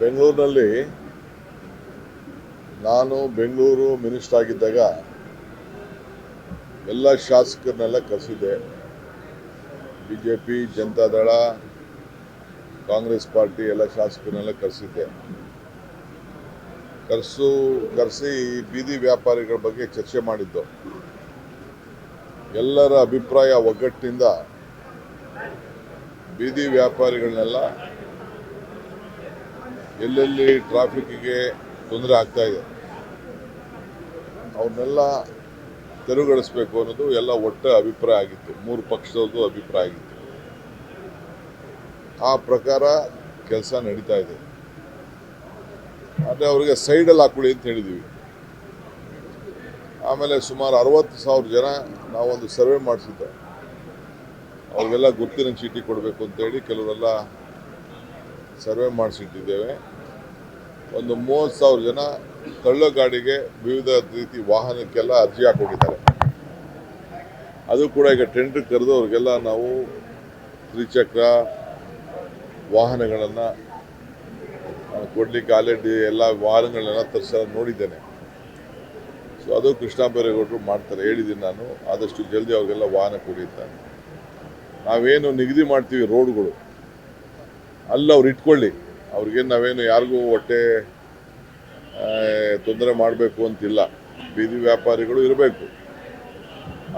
ಬೆಂಗಳೂರಿನಲ್ಲಿ ನಾನು ಬೆಂಗಳೂರು ಮಿನಿಸ್ಟರ್ ಆಗಿದ್ದಾಗ ಎಲ್ಲ ಶಾಸಕರನ್ನೆಲ್ಲ ಕರೆಸಿದ್ದೆ. ಬಿಜೆಪಿ, ಜನತಾದಳ, ಕಾಂಗ್ರೆಸ್ ಪಾರ್ಟಿ ಎಲ್ಲ ಶಾಸಕರನ್ನೆಲ್ಲ ಕರೆಸಿದ್ದೆ. ಕರೆಸಿ ಬೀದಿ ವ್ಯಾಪಾರಿಗಳ ಬಗ್ಗೆ ಚರ್ಚೆ ಮಾಡಿದ್ದು. ಎಲ್ಲರ ಅಭಿಪ್ರಾಯ ಒಗ್ಗಟ್ಟಿನಿಂದ ಬೀದಿ ವ್ಯಾಪಾರಿಗಳನ್ನೆಲ್ಲ ಎಲ್ಲೆಲ್ಲಿ ಟ್ರಾಫಿಕ್ಗೆ ತೊಂದರೆ ಆಗ್ತಾ ಇದೆ ಅವ್ರನ್ನೆಲ್ಲ ತೆರವುಗೊಳಿಸಬೇಕು ಅನ್ನೋದು ಎಲ್ಲ ಒಟ್ಟ ಅಭಿಪ್ರಾಯ ಆಗಿತ್ತು. ಮೂರು ಪಕ್ಷದವ್ರದ್ದು ಅಭಿಪ್ರಾಯ ಆಗಿತ್ತು. ಆ ಪ್ರಕಾರ ಕೆಲಸ ನಡೀತಾ ಇದೆ. ಆದರೆ ಅವರಿಗೆ ಸೈಡಲ್ಲಿ ಹಾಕೊಳ್ಳಿ ಅಂತ ಹೇಳಿದ್ದೀವಿ. ಆಮೇಲೆ ಸುಮಾರು 60,000 ಜನ ನಾವೊಂದು ಸರ್ವೆ ಮಾಡಿಸಿದ್ದೆ. ಅವ್ರಿಗೆಲ್ಲ ಗುರುತಿನ ಚೀಟಿ ಕೊಡಬೇಕು ಅಂತೇಳಿ ಕೆಲವರೆಲ್ಲ ಸರ್ವೆ ಮಾಡಿಸಿಟ್ಟಿದ್ದೇವೆ. ಒಂದು 30,000 ಜನ ತಳ್ಳ ಗಾಡಿಗೆ ವಿವಿಧ ರೀತಿ ವಾಹನಕ್ಕೆಲ್ಲ ಅರ್ಜಿ ಹಾಕೊಂಡಿದ್ದಾರೆ. ಅದು ಕೂಡ ಈಗ ಟೆಂಡರ್ ಕರೆದು ಅವ್ರಿಗೆಲ್ಲ ನಾವು ತ್ರಿಚಕ್ರ ವಾಹನಗಳನ್ನು ಕೊಡಲಿಕ್ಕೆ ಆಲ್ರೆಡಿ ಎಲ್ಲ ವಾಹನಗಳನ್ನೆಲ್ಲ ತರಿಸ ನೋಡಿದ್ದೇನೆ. ಸೊ ಅದು ಕೃಷ್ಣ ಬೈರೇಗೌಡರು ಮಾಡ್ತಾರೆ, ಹೇಳಿದ್ದೀನಿ ನಾನು. ಆದಷ್ಟು ಜಲ್ದಿ ಅವ್ರಿಗೆಲ್ಲ ವಾಹನ ಕೊಡಿರ್ತಾರೆ. ನಾವೇನು ನಿಗದಿ ಮಾಡ್ತೀವಿ ರೋಡ್ಗಳು ಅಲ್ಲಿ ಅವ್ರು ಇಟ್ಕೊಳ್ಳಿ. ಅವ್ರಿಗೇನು ನಾವೇನು ಯಾರಿಗೂ ಹೊಟ್ಟೆ ತೊಂದರೆ ಮಾಡಬೇಕು ಅಂತಿಲ್ಲ. ಬೀದಿ ವ್ಯಾಪಾರಿಗಳು ಇರಬೇಕು.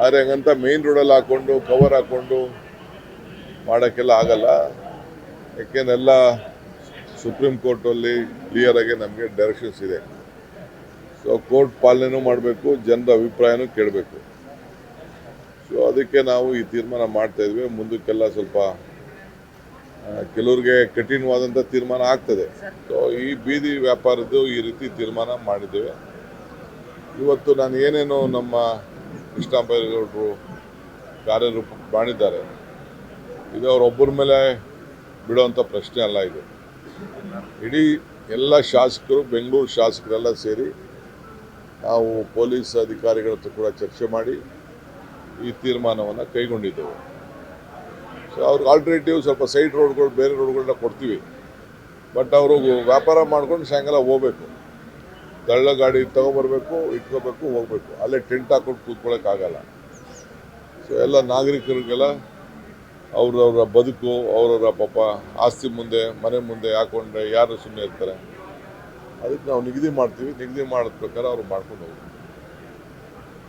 ಆದರೆ ಹಂಗಂತ ಮೇನ್ ರೋಡಲ್ಲಿ ಹಾಕ್ಕೊಂಡು ಕವರ್ ಹಾಕ್ಕೊಂಡು ಮಾಡೋಕ್ಕೆಲ್ಲ ಆಗಲ್ಲ. ಯಾಕೆಂದೆಲ್ಲ ಸುಪ್ರೀಂ ಕೋರ್ಟಲ್ಲಿ ಕ್ಲಿಯರಾಗಿ ನಮಗೆ ಡೈರೆಕ್ಷನ್ಸ್ ಇದೆ. ಸೊ ಕೋರ್ಟ್ ಪಾಲನೆನೂ ಮಾಡಬೇಕು, ಜನರ ಅಭಿಪ್ರಾಯನೂ ಕೇಳಬೇಕು. ಸೊ ಅದಕ್ಕೆ ನಾವು ಈ ತೀರ್ಮಾನ ಮಾಡ್ತಾಯಿದ್ವಿ. ಮುಂದಕ್ಕೆಲ್ಲ ಸ್ವಲ್ಪ ಕೆಲವ್ರಿಗೆ ಕಠಿಣವಾದಂಥ ತೀರ್ಮಾನ ಆಗ್ತದೆ. ಸೊ ಈ ಬೀದಿ ವ್ಯಾಪಾರದ್ದು ಈ ರೀತಿ ತೀರ್ಮಾನ ಮಾಡಿದ್ದೇವೆ. ಇವತ್ತು ನಾನು ಏನೇನು ನಮ್ಮ ಕೃಷ್ಣ ಬೈರೇಗೌಡರು ಕಾರ್ಯರೂಪ ಮಾಡಿದ್ದಾರೆ, ಇದು ಅವರೊಬ್ಬರ ಮೇಲೆ ಬಿಡುವಂಥ ಪ್ರಶ್ನೆ ಅಲ್ಲ. ಇದು ಇಡೀ ಎಲ್ಲ ಶಾಸಕರು, ಬೆಂಗಳೂರು ಶಾಸಕರೆಲ್ಲ ಸೇರಿ ನಾವು ಪೊಲೀಸ್ ಅಧಿಕಾರಿಗಳ ಹತ್ರ ಕೂಡ ಚರ್ಚೆ ಮಾಡಿ ಈ ತೀರ್ಮಾನವನ್ನು ಕೈಗೊಂಡಿದ್ದೇವೆ. ಸೊ ಅವ್ರಿಗೆ ಆಲ್ಟರ್ನೇಟಿವ್ ಸ್ವಲ್ಪ ಸೈಡ್ ರೋಡ್ಗಳು, ಬೇರೆ ರೋಡ್ಗಳನ್ನ ಕೊಡ್ತೀವಿ. ಬಟ್ ಅವರು ವ್ಯಾಪಾರ ಮಾಡ್ಕೊಂಡು ಸಾಯಂಕಾಲ ಹೋಗ್ಬೇಕು. ತಳ್ಳ ಗಾಡಿ ತೊಗೊಬರ್ಬೇಕು, ಇಟ್ಕೋಬೇಕು, ಹೋಗ್ಬೇಕು. ಅಲ್ಲೇ ಟೆಂಟ್ ಹಾಕೊಂಡು ಕೂತ್ಕೊಳ್ಳೋಕ್ಕಾಗಲ್ಲ. ಸೊ ಎಲ್ಲ ನಾಗರಿಕರಿಗೆಲ್ಲ ಅವ್ರವ್ರ ಬದುಕು, ಅವರವರ ಪಾಪ ಆಸ್ತಿ ಮುಂದೆ, ಮನೆ ಮುಂದೆ ಹಾಕೊಂಡ್ರೆ ಯಾರು ಸುಮ್ಮನೆ ಇರ್ತಾರೆ? ಅದಕ್ಕೆ ನಾವು ನಿಗದಿ ಮಾಡ್ತೀವಿ. ನಿಗದಿ ಮಾಡಿದ ಪ್ರಕಾರ ಅವ್ರು ಮಾಡ್ಕೊಂಡು ಹೋಗ್ಬೇಕು.